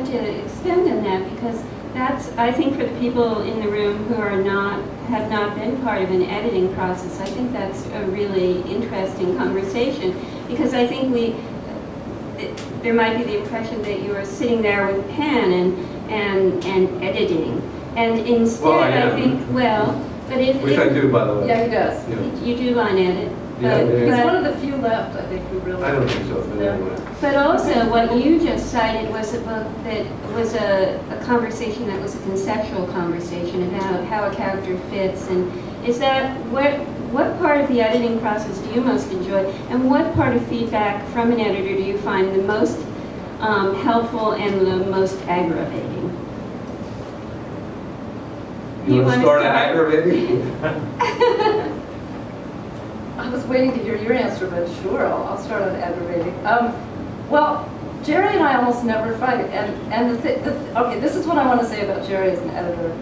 like to extend on that, because that's, I think, for the people in the room who are have not been part of an editing process, I think that's a really interesting conversation, because I think there might be the impression that you are sitting there with a pen and editing, and instead, well, I think, well, but which I do, by the way. Yeah, he does. Yeah. You do line edit. But he's one of the few left, I think, who really... I don't think so, but anyway. But also, what you just cited was a book that was a conversation that was a conceptual conversation about how a character fits, and is that, what part of the editing process do you most enjoy, and what part of feedback from an editor do you find the most helpful and the most aggravating? You want to start at aggravating? I was waiting to hear your answer, but sure, I'll start on aggravating. Well, Jerry and I almost never fight, and okay, this is what I want to say about Jerry as an editor.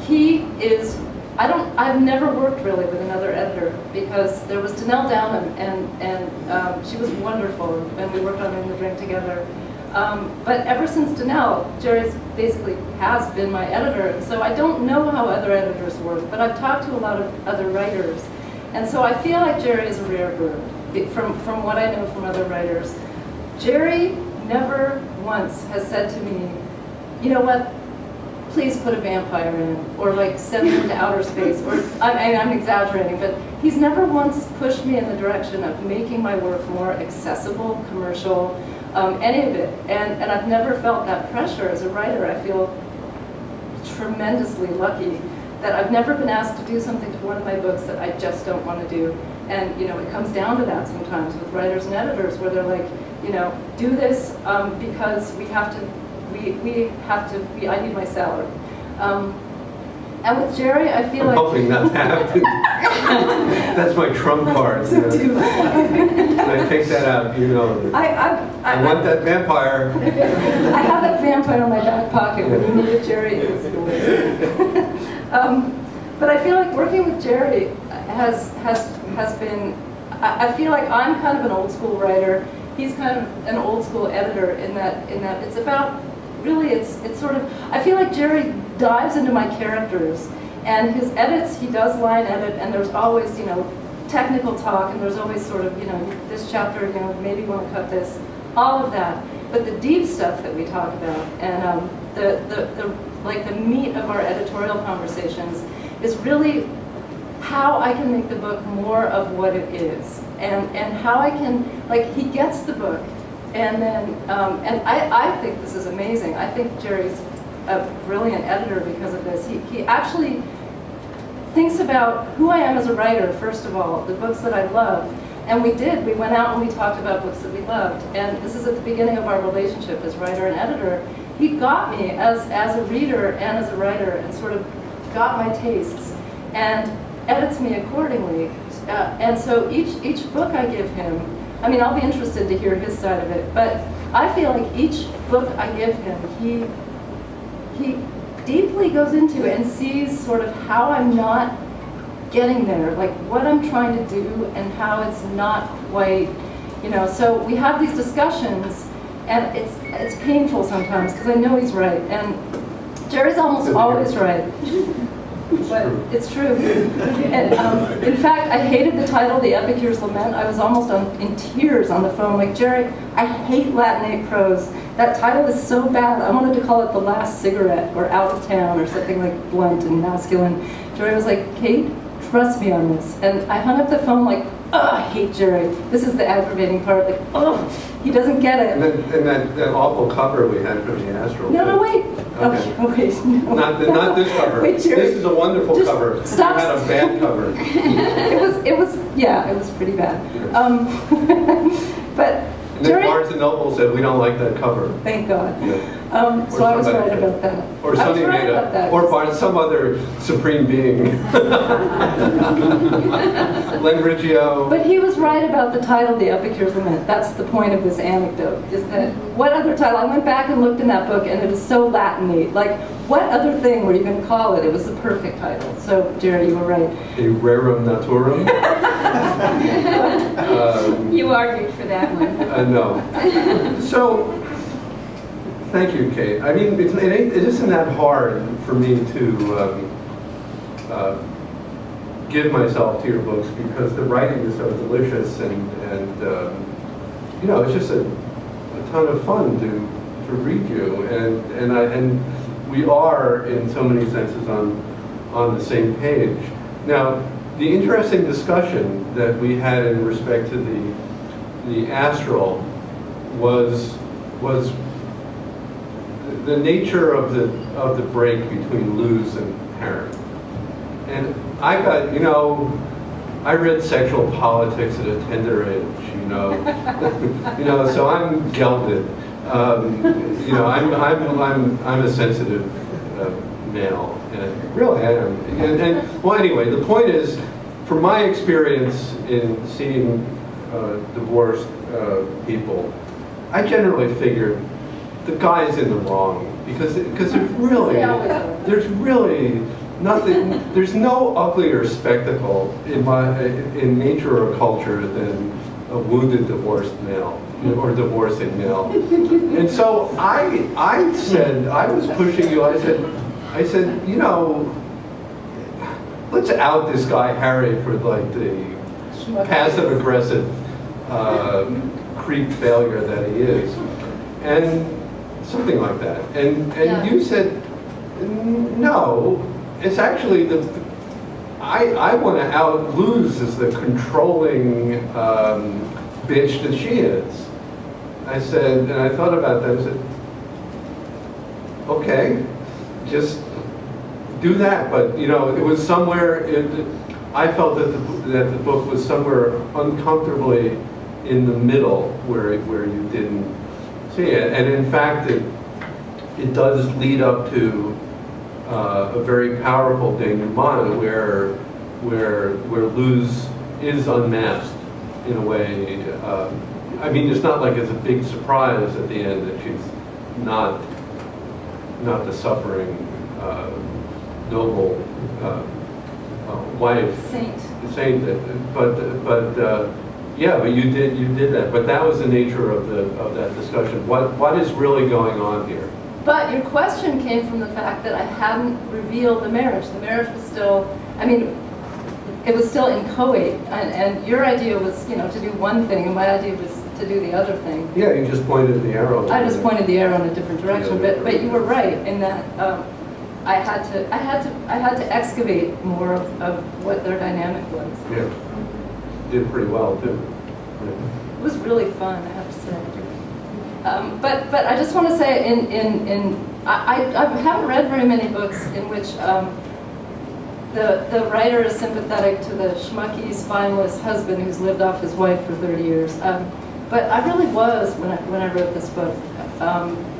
He is, I've never worked really with another editor, because there was Danelle Downham, and she was wonderful, and we worked on In the Drink together. But ever since Danelle, Jerry basically has been my editor, so I don't know how other editors work, but I've talked to a lot of other writers. And so I feel like Jerry is a rare bird, from what I know from other writers. Jerry never once has said to me, you know what, please put a vampire in, or like send him into outer space, or, I'm exaggerating, but he's never once pushed me in the direction of making my work more accessible, commercial, any of it. And I've never felt that pressure as a writer. I feel tremendously lucky that I've never been asked to do something to one of my books that I just don't want to do. And you know, it comes down to that sometimes with writers and editors, where they're like, you know, do this because we have to, I need my salary. And with Jerry, I feel like... I'm hoping not to happen. That's my trump card. You know. When I take that out, you know. I want that vampire. I have that vampire in my back pocket when you need a Jerry. But I feel like working with Jerry has been, I feel like I'm kind of an old school writer. He's kind of an old school editor in that it's about, really it's sort of, I feel like Jerry dives into my characters, and his edits, he does line edit, and there's always, you know, technical talk, and there's always sort of, you know, this chapter, you know, maybe you want to cut this, all of that. But the deep stuff that we talk about, and the meat of our editorial conversations is really how I can make the book more of what it is, and how I can, like, he gets the book, and then, and I think this is amazing. I think Jerry's a brilliant editor because of this. He actually thinks about who I am as a writer, first of all, the books that I love, and we went out and we talked about books that we loved, and this is at the beginning of our relationship as writer and editor. He got me as a reader and as a writer, and sort of got my tastes, and edits me accordingly. And so each book I give him, I mean, I'll be interested to hear his side of it, but I feel like each book I give him, he deeply goes into it and sees sort of how I'm not getting there, like what I'm trying to do and how it's not quite, you know. So we have these discussions, and it's painful sometimes because I know he's right, and Jerry's almost always right. But it's true. And, in fact, I hated the title, The Epicure's Lament. I was almost in tears on the phone, like, Jerry, I hate Latinate prose. That title is so bad. I wanted to call it The Last Cigarette, or Out of Town, or something like blunt and masculine. Jerry was like, Kate, trust me on this. And I hung up the phone like, oh, I hate Jerry. This is the aggravating part, like, oh, he doesn't get it. And that awful cover we had from the Astro. No, wait. Okay, wait, no. Not this cover. Wait, Jerry, this is a wonderful cover. Stop. We had a bad cover. it was pretty bad. But and then Jerry, Barnes & Noble said, we don't like that cover. Thank God. Yeah. So I was right about that. Or somebody made or Barnes, some other supreme being. Len Riggio. But he was right about the title, The Epicure's Lament. That's the point of this anecdote, is that what other title? I went back and looked in that book, and it is so Latinate. Like, what other thing were you going to call it? It was the perfect title. So, Jerry, you were right. A rerum naturum. You argued for that one. No. So, Thank you, Kate. I mean, it isn't that hard for me to give myself to your books because the writing is so delicious and you know, it's just a ton of fun to read you, and we are in so many senses on the same page. Now, the interesting discussion that we had in respect to the astral was the nature of the break between Luz and Harry. And I got, you know, I read Sexual Politics at a tender age, you know, you know, so I'm gelded. You know, I'm a sensitive male, and really I am. And well, anyway, the point is, from my experience in seeing divorced people, I generally figured the guy's in the wrong because there's really nothing. There's no uglier spectacle in nature or culture than a wounded divorced male or divorcing male. And so I said, I was pushing you. I said, you know, let's out this guy Harry for like the passive aggressive creep failure that he is, and something like that. And yeah. You said, no, it's actually I want to out Luz as the controlling bitch that she is. I said, and I thought about that. I said, okay, just do that. But you know, it was somewhere. I felt that the book was somewhere uncomfortably in the middle, where you didn't see it. And in fact, it does lead up to a very powerful denouement where Luz is unmasked in a way. I mean, it's not like it's a big surprise at the end that she's not the suffering noble wife saint, but yeah, but you did that. But that was the nature of that discussion. What is really going on here? But your question came from the fact that I hadn't revealed the marriage. The marriage was still, I mean, it was still inchoate, and your idea was, you know, to do one thing, and my idea was to do the other thing. Yeah, you just pointed the arrow. I just pointed the arrow in a different direction, but you were right in that I had to excavate more of what their dynamic was. Yeah, did pretty well too. Yeah. It was really fun, I have to say. But I just want to say, I haven't read very many books in which the writer is sympathetic to the schmucky, spineless husband who's lived off his wife for 30 years. But I really was, when I wrote this book,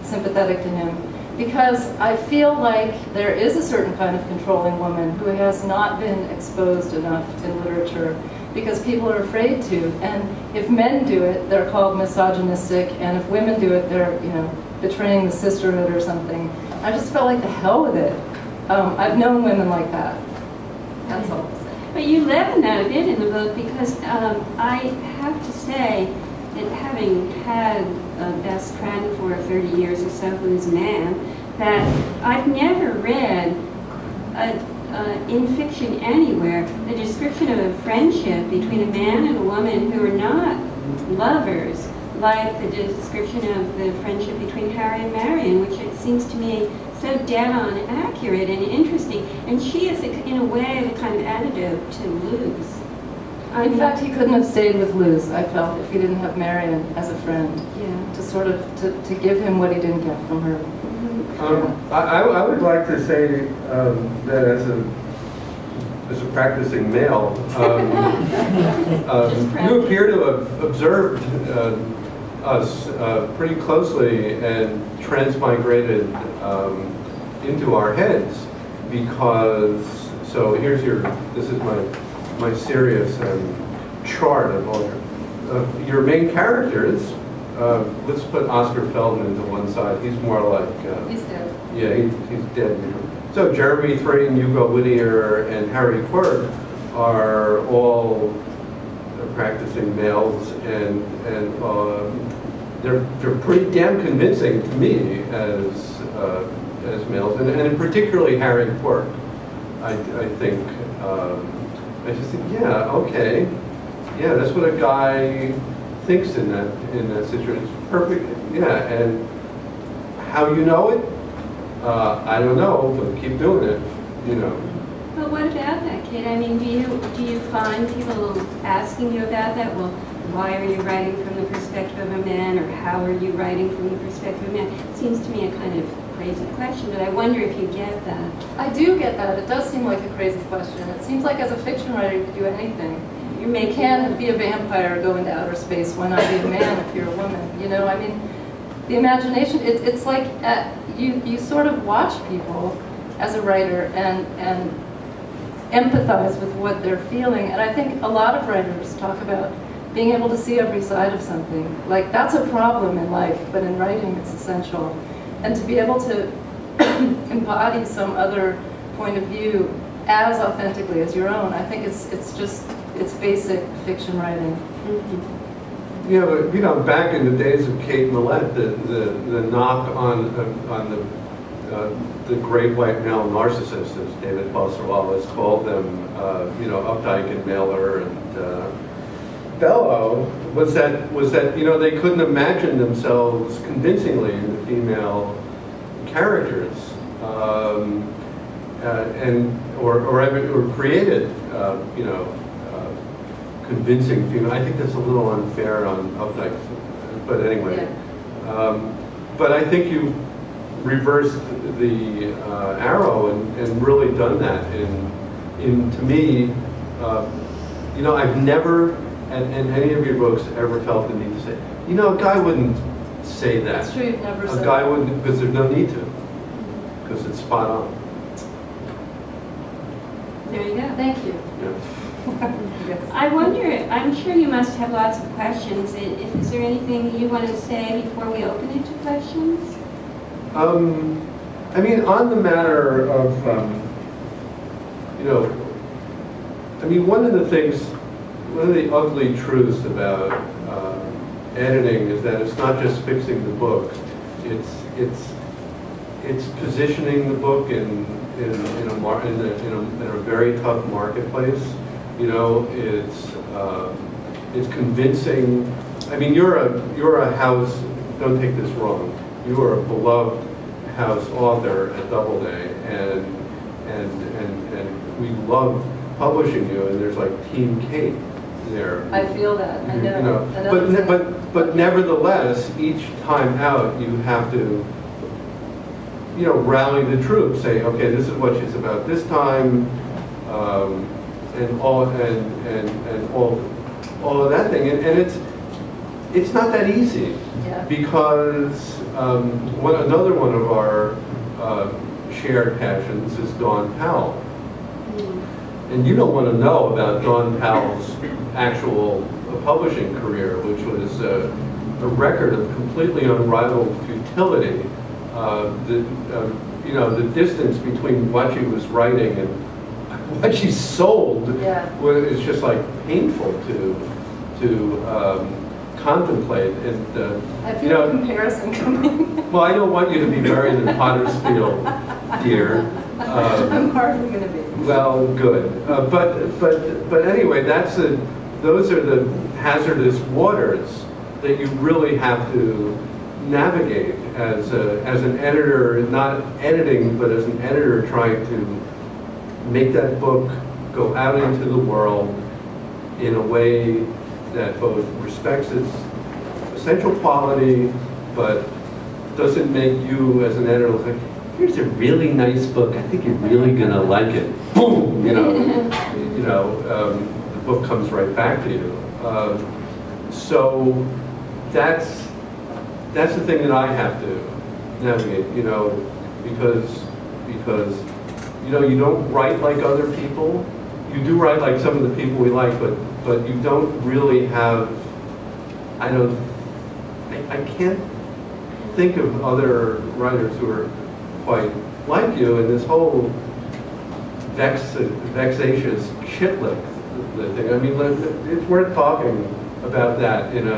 sympathetic to him, because I feel like there is a certain kind of controlling woman who has not been exposed enough in literature, because people are afraid to. And if men do it, they're called misogynistic, and if women do it, they're, you know, betraying the sisterhood or something. I just felt like the hell with it. I've known women like that. That's all. But you leaven that a bit in the book, because I have to say that having had a best friend for 30 years or so who's a man, that I've never read in fiction anywhere the description of a friendship between a man and a woman who are not lovers, like the description of the friendship between Harry and Marion, which it seems to me so dead-on accurate and interesting. And she is, in a way, the kind of antidote to Luz. In fact, he couldn't have stayed with Luz, I felt, if he didn't have Marion as a friend. Yeah. To sort of, to give him what he didn't get from her. I would like to say that as a practicing male, you appear to have observed us pretty closely and transmigrated into our heads, because, so here's this is my serious chart of all your main characters. Let's put Oscar Feldman to one side. He's more like... he's dead. Yeah, he's dead. So Jeremy Thrain, Hugo Whittier, and Harry Quirk are all practicing males, and they're pretty damn convincing to me as males, and particularly Harry Quirk. I think I just think, yeah, okay, yeah, that's what a guy thinks in that situation. It's perfect, yeah. And how you know it, I don't know, but keep doing it, you know. But what about that, Kate? I mean, do you find people asking you about that? Well, why are you writing from the perspective of a man, or how are you writing from the perspective of a man? It seems to me a kind of crazy question, but I wonder if you get that. I do get that. It does seem like a crazy question. It seems like as a fiction writer, you can do anything. You can't be a vampire or go into outer space. Why not be a man if you're a woman? You know, I mean, the imagination, it's like you sort of watch people as a writer and empathize with what they're feeling. And I think a lot of writers talk about being able to see every side of something. Like, that's a problem in life, but in writing it's essential. And to be able to embody some other point of view as authentically as your own, I think it's basic fiction writing. Mm-hmm. Yeah, but you know, back in the days of Kate Millett, the knock on the great white male narcissists, as David Foster Wallace called them, you know, Updike and Mailer and Bellow, was that you know, they couldn't imagine themselves convincingly in the female characters, or created you know, convincing female. I think that's a little unfair on Updike, but anyway. Yeah. But I think you've reversed the arrow and really done that. To me, you know, I've never, in any of your books, ever felt the need to say, you know, a guy wouldn't say that. That's true, you've never said that. A guy wouldn't, because there's no need to, because it's spot on. There you go. Thank you. Yeah. Yes. I wonder, I'm sure you must have lots of questions. Is there anything you want to say before we open it to questions? I mean, on the matter of, you know, I mean, one of the ugly truths about editing is that it's not just fixing the book. It's positioning the book in a very tough marketplace. You know, it's convincing. I mean, you're a house. Don't take this wrong. You are a beloved house author at Doubleday, and we love publishing you. And there's like Team Kate there. I feel that. I know. You know, but nevertheless, each time out, you have to, you know, rally the troops. Say, okay, this is what she's about this time. And all of that thing, and it's not that easy, yeah. Because another one of our shared passions is Dawn Powell, and you don't want to know about Dawn Powell's actual publishing career, which was a record of completely unrivaled futility. You know, the distance between what she was writing and what she sold, yeah. Is just like painful to contemplate. And I feel, you know, a comparison coming. Well, I don't want you to be buried in Pottersfield, dear. I'm hardly going to be. Well, good. But anyway, those are the hazardous waters that you really have to navigate as an editor, not editing, but as an editor trying to make that book go out into the world in a way that both respects its essential quality, but doesn't make you as an editor look like, here's a really nice book, I think you're really gonna like it. Boom! You know, the book comes right back to you. So that's the thing that I have to navigate, you know, because you know, you don't write like other people. You do write like some of the people we like, but you don't really have, I can't think of other writers who are quite like you, and this whole vexatious shit lick thing. I mean, it's worth talking about that in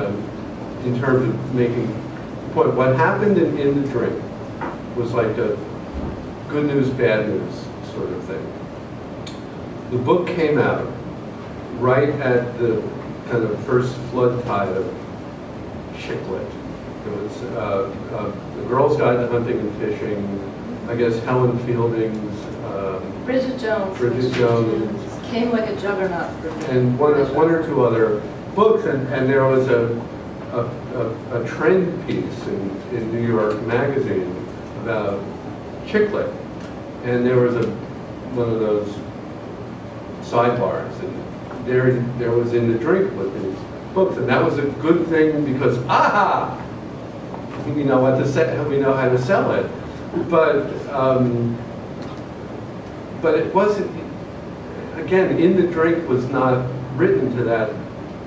in terms of making the point. What happened in the drink was like a good news, bad news sort of thing. The book came out right at the kind of first flood tide of chick lit. It was The Girl's Guide to Hunting and Fishing, I guess Helen Fielding's Bridget Jones. Bridget Jones. Came like a juggernaut for me. And one or two other books, and there was a trend piece in New York Magazine about chick lit. And there was one of those sidebars, and there was in the drink with these books, and that was a good thing because we know what to say, we know how to sell it, but it wasn't. Again, in the drink was not written to that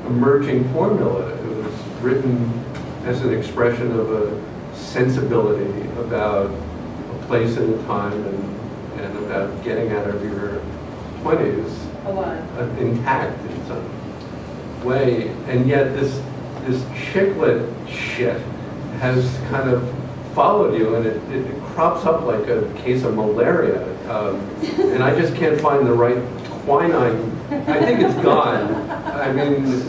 emerging formula. It was written as an expression of a sensibility about a place and a time, and about getting out of your 20s alive, intact in some way. And yet this chick lit shit has kind of followed you, and it crops up like a case of malaria. And I just can't find the right quinine. I think it's gone. I mean, this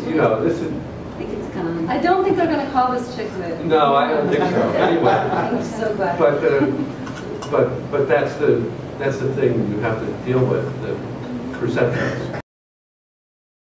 is. I think it's gone. I don't think they're going to call this chick lit. No, I don't think so. Anyway. I'm so glad. But that's the thing you have to deal with, the perceptions.